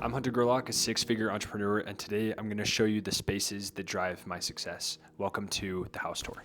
I'm Hunter Gerlach, a six-figure entrepreneur, and today I'm going to show you the spaces that drive my success. Welcome to the house tour.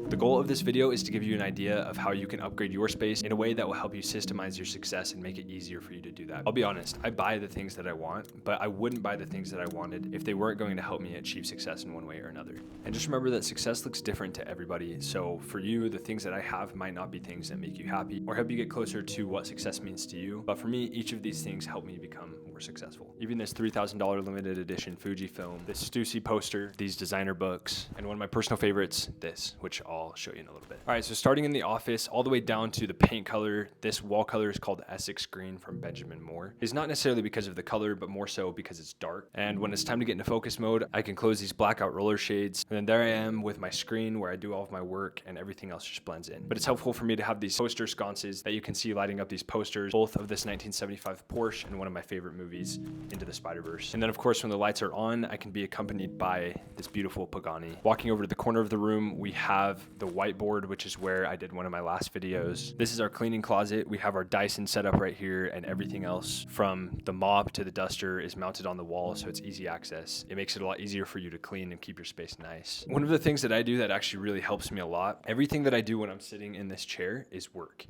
The goal of this video is to give you an idea of how you can upgrade your space in a way that will help you systemize your success and make it easier for you to do that. I'll be honest, I buy the things that I want, but I wouldn't buy the things that I wanted if they weren't going to help me achieve success in one way or another. And just remember that success looks different to everybody. So for you, the things that I have might not be things that make you happy or help you get closer to what success means to you. But for me, each of these things help me become more successful. Even this $3,000 limited edition Fujifilm, this Stussy poster, these designer books, and one of my personal favorites, this, which I'll show you in a little bit. All right, so starting in the office, all the way down to the paint color, this wall color is called Essex Green from Benjamin Moore. It's not necessarily because of the color, but more so because it's dark. And when it's time to get into focus mode, I can close these blackout roller shades. And then there I am with my screen where I do all of my work and everything else just blends in. But it's helpful for me to have these poster sconces that you can see lighting up these posters, both of this 1975 Porsche and one of my favorite movies, Into the Spider-Verse. And then of course, when the lights are on, I can be accompanied by this beautiful Pagani. Walking over to the corner of the room, we have the whiteboard, which is where I did one of my last videos. This is our cleaning closet. We have our Dyson set up right here, and everything else from the mop to the duster is mounted on the wall, so it's easy access. It makes it a lot easier for you to clean and keep your space nice. One of the things that I do that actually really helps me a lot, everything that I do when I'm sitting in this chair is work.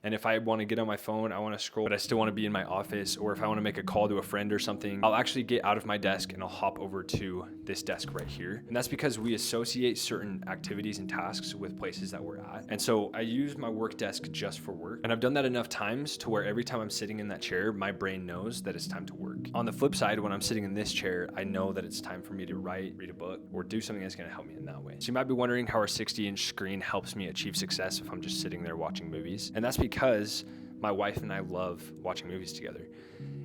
And if I want to get on my phone, I want to scroll, but I still want to be in my office, or if I want to make a call to a friend or something, I'll actually get out of my desk and I'll hop over to this desk right here. And that's because we associate certain activities and tasks with places that we're at. And so I use my work desk just for work. And I've done that enough times to where every time I'm sitting in that chair, my brain knows that it's time to work. On the flip side, when I'm sitting in this chair, I know that it's time for me to write, read a book, or do something that's going to help me in that way. So you might be wondering how our 60-inch screen helps me achieve success if I'm just sitting there watching movies. And that's because my wife and I love watching movies together.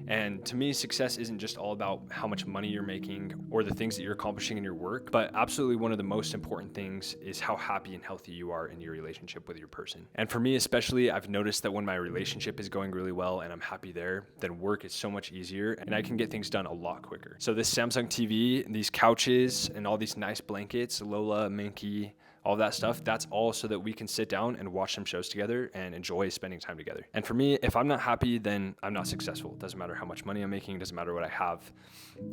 And to me, success isn't just all about how much money you're making or the things that you're accomplishing in your work, but absolutely one of the most important things is how happy and healthy you are in your relationship with your person. And for me especially, I've noticed that when my relationship is going really well and I'm happy there, then work is so much easier and I can get things done a lot quicker. So this Samsung TV, these couches, and all these nice blankets, Lola, Minky, all that stuff, that's all so that we can sit down and watch some shows together and enjoy spending time together. And for me, if I'm not happy, then I'm not successful. It doesn't matter how much money I'm making, it doesn't matter what I have.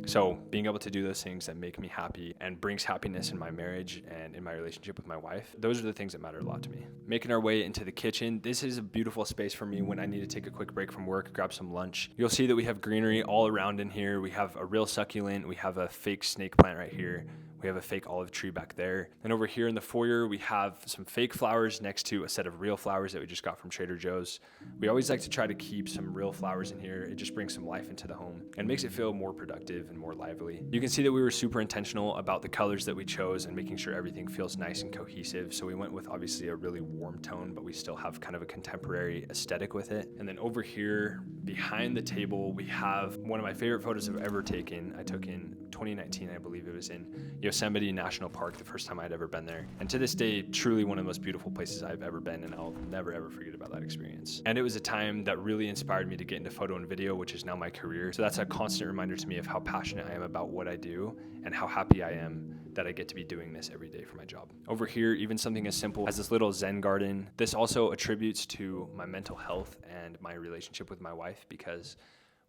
So being able to do those things that make me happy and brings happiness in my marriage and in my relationship with my wife, those are the things that matter a lot to me. Making our way into the kitchen, this is a beautiful space for me when I need to take a quick break from work, grab some lunch. You'll see that we have greenery all around in here. We have a real succulent, we have a fake snake plant right here. We have a fake olive tree back there. And over here in the foyer, we have some fake flowers next to a set of real flowers that we just got from Trader Joe's. We always like to try to keep some real flowers in here. It just brings some life into the home and makes it feel more productive and more lively. You can see that we were super intentional about the colors that we chose and making sure everything feels nice and cohesive. So we went with obviously a really warm tone, but we still have kind of a contemporary aesthetic with it. And then over here behind the table, we have one of my favorite photos I've ever taken. I took in 2019, I believe it was in Yosemite National Park, the first time I'd ever been there. And to this day, truly one of the most beautiful places I've ever been, and I'll never ever forget about that experience. And it was a time that really inspired me to get into photo and video, which is now my career. So that's a constant reminder to me of how passionate I am about what I do and how happy I am that I get to be doing this every day for my job. Over here, even something as simple as this little Zen Garden, this also attributes to my mental health and my relationship with my wife, because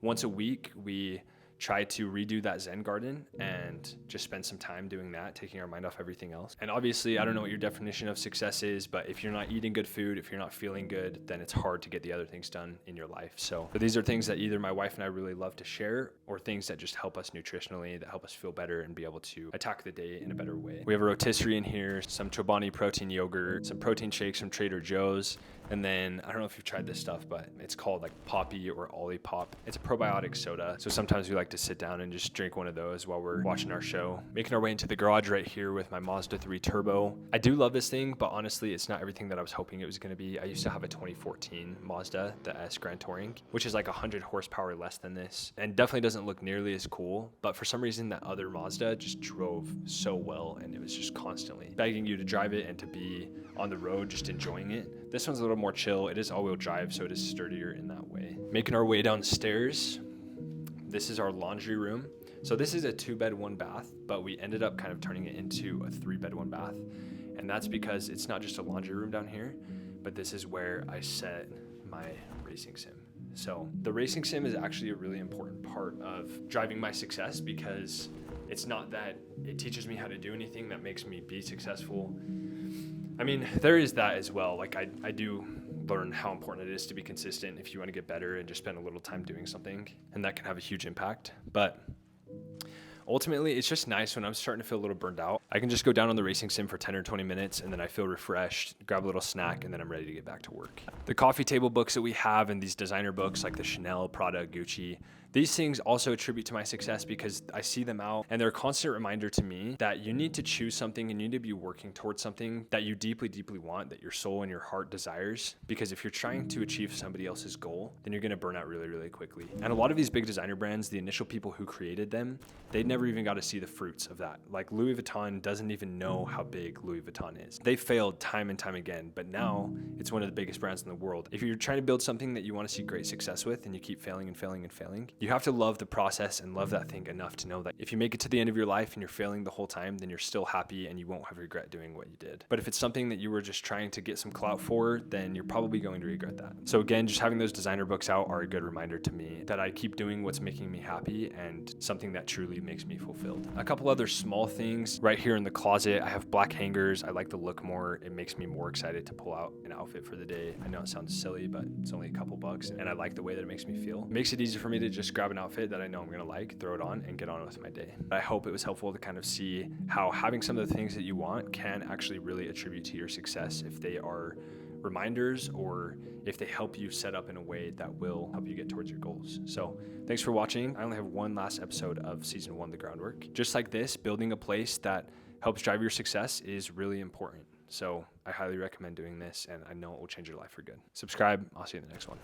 once a week we try to redo that Zen Garden and just spend some time doing that, taking our mind off everything else. And obviously, I don't know what your definition of success is, but if you're not eating good food, if you're not feeling good, then it's hard to get the other things done in your life. So these are things that either my wife and I really love to share, or things that just help us nutritionally, that help us feel better and be able to attack the day in a better way. We have a rotisserie in here, some Chobani protein yogurt, some protein shakes from Trader Joe's, and then I don't know if you've tried this stuff, but it's called like Poppy or Olipop. It's a probiotic soda. So sometimes we like to sit down and just drink one of those while we're watching our show. Making our way into the garage right here with my Mazda 3 Turbo. I do love this thing, but honestly, it's not everything that I was hoping it was going to be. I used to have a 2014 Mazda, the S Grand Touring, which is like 100 horsepower less than this, and definitely doesn't look nearly as cool. But for some reason, that other Mazda just drove so well, and it was just constantly begging you to drive it and to be on the road, just enjoying it. This one's a little more chill. It is all-wheel drive, so it is sturdier in that way. Making our way downstairs, This is our laundry room. So this is a 2-bed, 1-bath, but we ended up kind of turning it into a 3-bed, 1-bath. And that's because it's not just a laundry room down here, but this is where I set my racing sim. So the racing sim is actually a really important part of driving my success, because it's not that it teaches me how to do anything that makes me be successful. I mean, there is that as well. Like I do learn how important it is to be consistent if you want to get better and just spend a little time doing something, and that can have a huge impact. But ultimately, it's just nice when I'm starting to feel a little burned out. I can just go down on the racing sim for 10 or 20 minutes, and then I feel refreshed, grab a little snack, and then I'm ready to get back to work. The coffee table books that we have and these designer books like the Chanel, Prada, Gucci, these things also attribute to my success because I see them out, and they're a constant reminder to me that you need to choose something and you need to be working towards something that you deeply, deeply want, that your soul and your heart desires. Because if you're trying to achieve somebody else's goal, then you're gonna burn out really, really quickly. And a lot of these big designer brands, the initial people who created them, they never even got to see the fruits of that. Like Louis Vuitton doesn't even know how big Louis Vuitton is. They failed time and time again, but now it's one of the biggest brands in the world. If you're trying to build something that you want to see great success with and you keep failing and failing and failing, you have to love the process and love that thing enough to know that if you make it to the end of your life and you're failing the whole time, then you're still happy and you won't have regret doing what you did. But if it's something that you were just trying to get some clout for, then you're probably going to regret that. So again, just having those designer books out are a good reminder to me that I keep doing what's making me happy and something that truly makes me fulfilled. A couple other small things right here in the closet. I have black hangers. I like the look more. It makes me more excited to pull out an outfit for the day. I know it sounds silly, but it's only a couple bucks, and I like the way that it makes me feel. It makes it easy for me to just grab an outfit that I know I'm gonna like, throw it on, and get on with my day. I hope it was helpful to kind of see how having some of the things that you want can actually really attribute to your success if they are reminders or if they help you set up in a way that will help you get towards your goals. So thanks for watching. I only have one last episode of season 1, The Groundwork. Just like this, building a place that helps drive your success is really important. So I highly recommend doing this, and I know it will change your life for good. Subscribe. I'll see you in the next one.